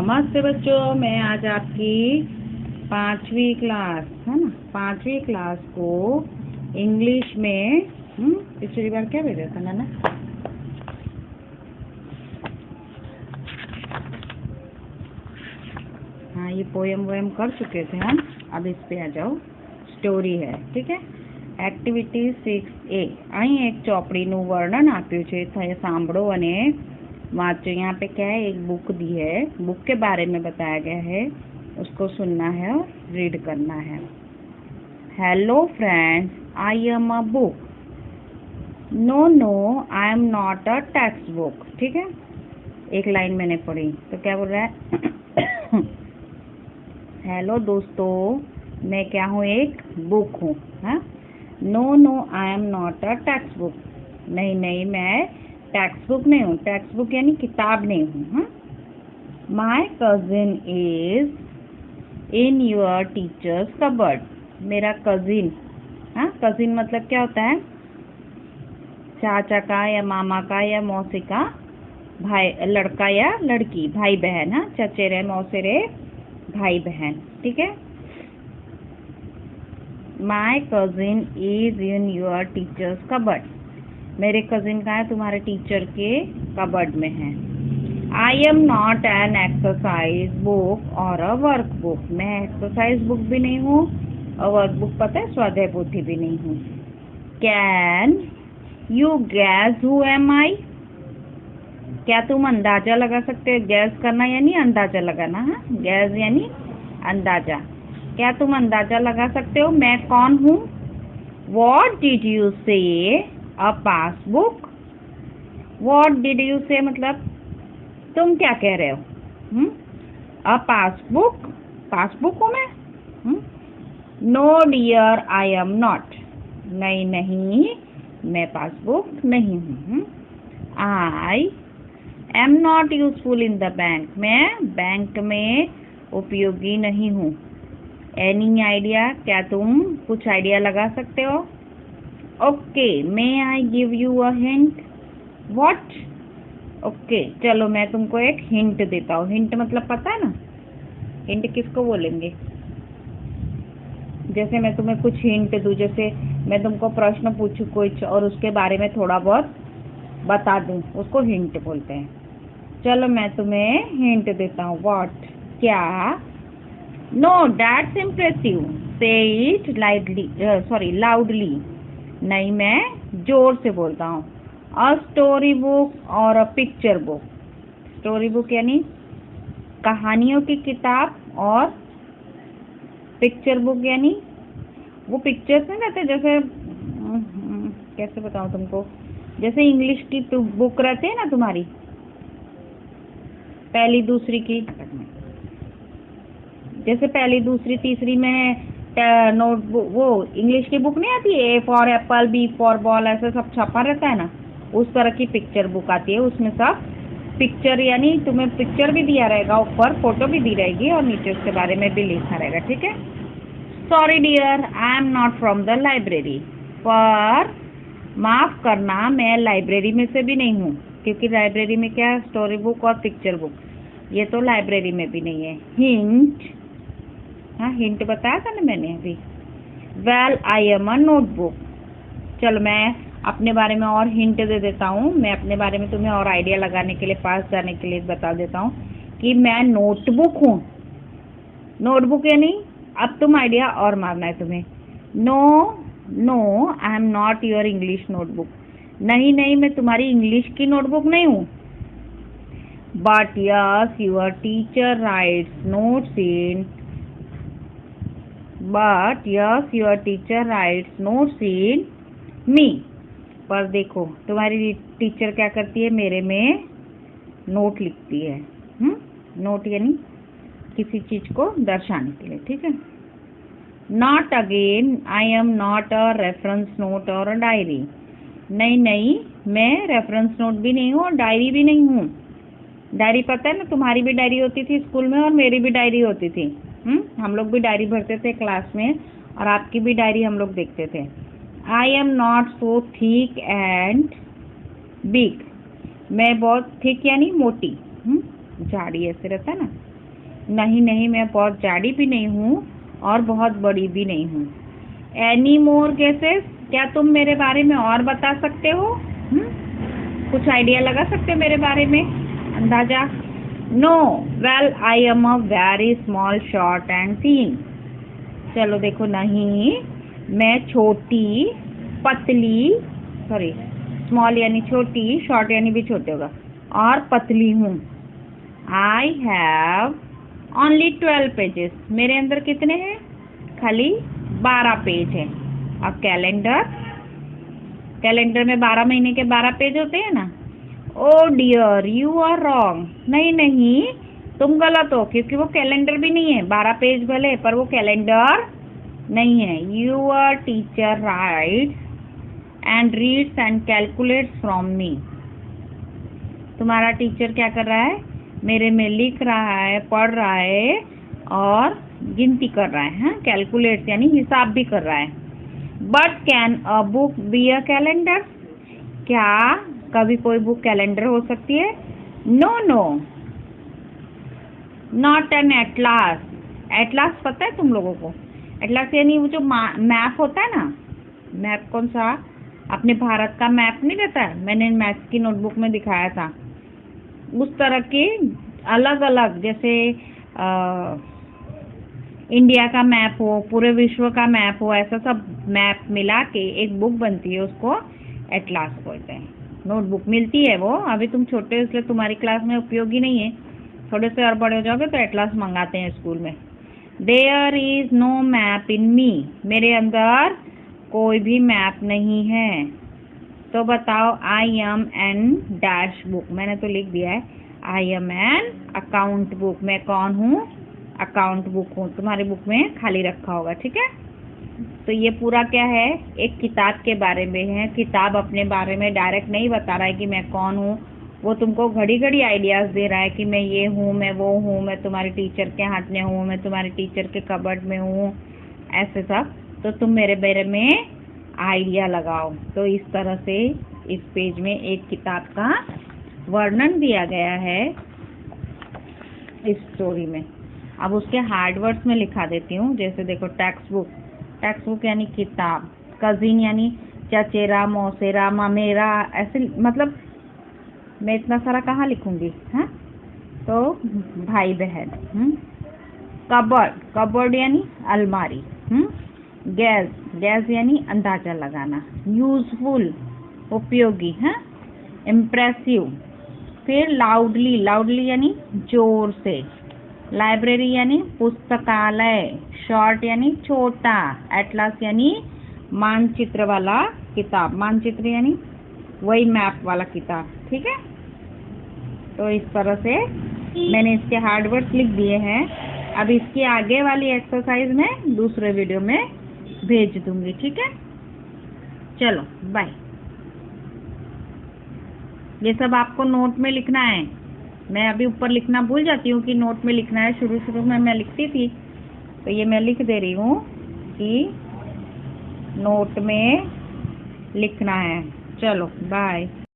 नमस्ते बच्चों, मैं आज आपकी 5वीं क्लास है ना 5वीं क्लास को इंग्लिश में पिछली बार क्या भेजा था ना। हाँ, ये पोएम वोएम कर चुके थे हम। अब इस पे आ जाओ। स्टोरी है, ठीक है। Activity 6A। અહીં એક ચોપડીનું વર્ણન આપ્યું છે, સાંભળો અને वाचो। यहाँ पे क्या है, एक बुक दी है, बुक के बारे में बताया गया है, उसको सुनना है और रीड करना है। Hello friends, I am a book. No no, I am not a text book. ठीक है, एक लाइन मैंने पढ़ी तो क्या बोल रहा है हेलो दोस्तों, मैं क्या हूँ, एक बुक हूँ। हाँ, no no, I am not a text book. नहीं नहीं, मैं टेक्स्ट बुक नहीं हूँ। टेक्स्ट बुक यानी किताब नहीं हूँ। हाँ, my cousin is in your teachers cupboard. मेरा कजिन, हाँ, कजिन मतलब क्या होता है, चाचा का या मामा का या मौसी का भाई, लड़का या लड़की, भाई बहन। हाँ, चचेरे मौसेरे भाई बहन। ठीक है, my cousin is in your teachers cupboard. मेरे कजिन का है, तुम्हारे टीचर के कबर्ड में है। I am not an exercise book और अ वर्क बुक। मैं एक्सरसाइज बुक भी नहीं हूँ और वर्क बुक, पता है, स्वाध्याय पोथी भी नहीं हूँ। Can you guess who am I. क्या तुम अंदाजा लगा सकते हो। गैस करना यानी अंदाजा लगाना। हाँ, गैस यानी अंदाजा। क्या तुम अंदाजा लगा सकते हो मैं कौन हूँ। वॉट डिड यू से अ पासबुक। वॉट डिड यू से मतलब तुम क्या कह रहे हो। अ पासबुक, पासबुक हूँ मैं। No dear, I am not. नहीं नहीं, मैं पासबुक नहीं हूँ। I am not useful in the bank. मैं बैंक में उपयोगी नहीं हूँ। एनी आइडिया, क्या तुम कुछ आइडिया लगा सकते हो। Okay, may I give you a hint. What. Okay, चलो मैं तुमको एक हिंट देता हूँ। हिंट मतलब पता है ना, हिंट किसको बोलेंगे। जैसे मैं तुम्हें कुछ हिंट दूँ, जैसे मैं तुमको प्रश्न पूछूं कुछ और उसके बारे में थोड़ा बहुत बता दूँ, उसको हिंट बोलते हैं। चलो मैं तुम्हें हिंट देता हूँ। व्हाट, क्या। No, that's impressive. Say it lightly, sorry loudly. नहीं, मैं जोर से बोलता हूँ। अ स्टोरी बुक और a picture book. Story book यानी कहानियों की किताब, और पिक्चर बुक यानी वो पिक्चर्स नहीं रहते, जैसे कैसे बताऊँ तुमको, जैसे इंग्लिश की बुक रहती है ना तुम्हारी, पहली दूसरी की, जैसे पहली दूसरी तीसरी में नोटबुक, वो इंग्लिश की बुक नहीं आती, A for apple, B for ball, ऐसे सब छपा रहता है ना, उस तरह की पिक्चर बुक आती है। उसमें सब पिक्चर यानी तुम्हें पिक्चर भी दिया रहेगा, ऊपर फोटो भी दी रहेगी और नीचे उसके बारे में भी लिखा रहेगा। ठीक है। Sorry dear, I am not from the library. पर माफ करना, मैं लाइब्रेरी में से भी नहीं हूँ, क्योंकि लाइब्रेरी में क्या है, स्टोरी बुक और पिक्चर बुक, ये तो लाइब्रेरी में भी नहीं है। हिंट, हाँ, हिंट बताया था ना मैंने अभी। Well, I am a notebook. चलो मैं अपने बारे में और हिंट दे देता हूँ। मैं अपने बारे में तुम्हें और आइडिया लगाने के लिए, पास जाने के लिए बता देता हूँ कि मैं नोटबुक हूँ। नोटबुक यानी, अब तुम आइडिया और मारना है तुम्हें। No no, I am not your English notebook. नहीं नहीं, मैं तुम्हारी इंग्लिश की नोटबुक नहीं हूँ। But yes, your teacher writes notes in But yes, your teacher writes notes in me. पर देखो, तुम्हारी टीचर क्या करती है, मेरे में नोट लिखती है। नोट यानी किसी चीज को दर्शाने के लिए। ठीक है। Not again, I am not a reference note और अ डायरी। नहीं नहीं, मैं रेफरेंस नोट भी नहीं हूँ और डायरी भी नहीं हूँ। डायरी पता है ना, तुम्हारी भी डायरी होती थी स्कूल में और मेरी भी डायरी होती थी। हम लोग भी डायरी भरते थे क्लास में, और आपकी भी डायरी हम लोग देखते थे। आई am not so thick and big. मैं बहुत थिक यानी मोटी, झाड़ी ऐसे रहता है ना, नहीं नहीं, मैं बहुत जाड़ी भी नहीं हूँ और बहुत बड़ी भी नहीं हूँ। एनी मोर गेसेस, क्या तुम मेरे बारे में और बता सकते हो? कुछ आइडिया लगा सकते हो मेरे बारे में, अंदाजा? No, well I am a very small short and thin. चलो देखो, नहीं, मैं छोटी पतली, सॉरी, स्मॉल यानी छोटी, शॉर्ट यानी भी छोटे होगा, और पतली हूँ। आई हैव ओनली 12 पेजेस, मेरे अंदर कितने हैं? खाली 12 पेज है। और कैलेंडर में 12 महीने के 12 पेज होते हैं ना। ओ डियर, यू आर रॉन्ग, नहीं नहीं, तुम गलत हो, क्योंकि वो कैलेंडर भी नहीं है। 12 पेज भले, पर वो कैलेंडर नहीं है। Your teacher writes and reads and calculates from me. तुम्हारा टीचर क्या कर रहा है? मेरे में लिख रहा है, पढ़ रहा है और गिनती कर रहा है। कैलकुलेट्स यानी हिसाब भी कर रहा है। But can a book be a calendar? क्या कभी कोई बुक कैलेंडर हो सकती है? No no, not an atlas. Atlas पता है तुम लोगों को? एटलास यानी वो जो मैप होता है ना, मैप कौन सा, अपने भारत का मैप नहीं रहता है, मैंने मैथ्स की नोटबुक में दिखाया था। उस तरह के अलग अलग, जैसे इंडिया का मैप हो, पूरे विश्व का मैप हो, ऐसा सब मैप मिला के एक बुक बनती है, उसको एटलास बोलते हैं। नोटबुक मिलती है वो, अभी तुम छोटे हो इसलिए तुम्हारी क्लास में उपयोगी नहीं है, थोड़े से और बड़े हो जाओगे तो एटलास मंगाते हैं स्कूल में। There is no map in me, मेरे अंदर कोई भी मैप नहीं है। तो बताओ, I am an dash book, मैंने तो लिख दिया है I am an account book. मैं कौन हूँ? अकाउंट बुक हूँ। तुम्हारी बुक में खाली रखा होगा, ठीक है। तो ये पूरा क्या है? एक किताब के बारे में है। किताब अपने बारे में डायरेक्ट नहीं बता रहा है कि मैं कौन हूँ, वो तुमको घड़ी घड़ी आइडियाज दे रहा है कि मैं ये हूँ, मैं वो हूँ, मैं तुम्हारे टीचर के हाथ में हूँ, मैं तुम्हारे टीचर के कबर्ड में हूँ, ऐसे सब। तो तुम मेरे बारे में आइडिया लगाओ। तो इस तरह से इस पेज में एक किताब का वर्णन दिया गया है इस स्टोरी में। अब उसके हार्ड वर्ड्स में लिखा देती हूँ। जैसे देखो, टेक्स्ट बुक, टेक्स्ट बुक यानी किताब। कजिन यानी चचेरा, मौसेरा, मामेरा, ऐसे, मतलब मैं इतना सारा कहाँ लिखूंगी, हाँ? तो भाई बहन। कबर्ड, कबर्ड यानी अलमारी। गैस, गैस यानी अंदाजा लगाना। यूजफुल, उपयोगी, है। इम्प्रेसिव। फिर लाउडली, लाउडली यानी जोर से। लाइब्रेरी यानी पुस्तकालय। शॉर्ट यानी छोटा। एटलास यानी मानचित्र वाला किताब। मानचित्र यानी वही मैप वाला किताब, ठीक है। तो इस तरह से मैंने इसके हार्ड वर्ड्स लिख दिए हैं। अब इसकी आगे वाली एक्सरसाइज में दूसरे वीडियो में भेज दूंगी, ठीक है। चलो बाय। ये सब आपको नोट में लिखना है। मैं अभी ऊपर लिखना भूल जाती हूँ कि नोट में लिखना है। शुरू शुरू में मैं लिखती थी, तो ये मैं लिख दे रही हूँ कि नोट में लिखना है। चलो बाय।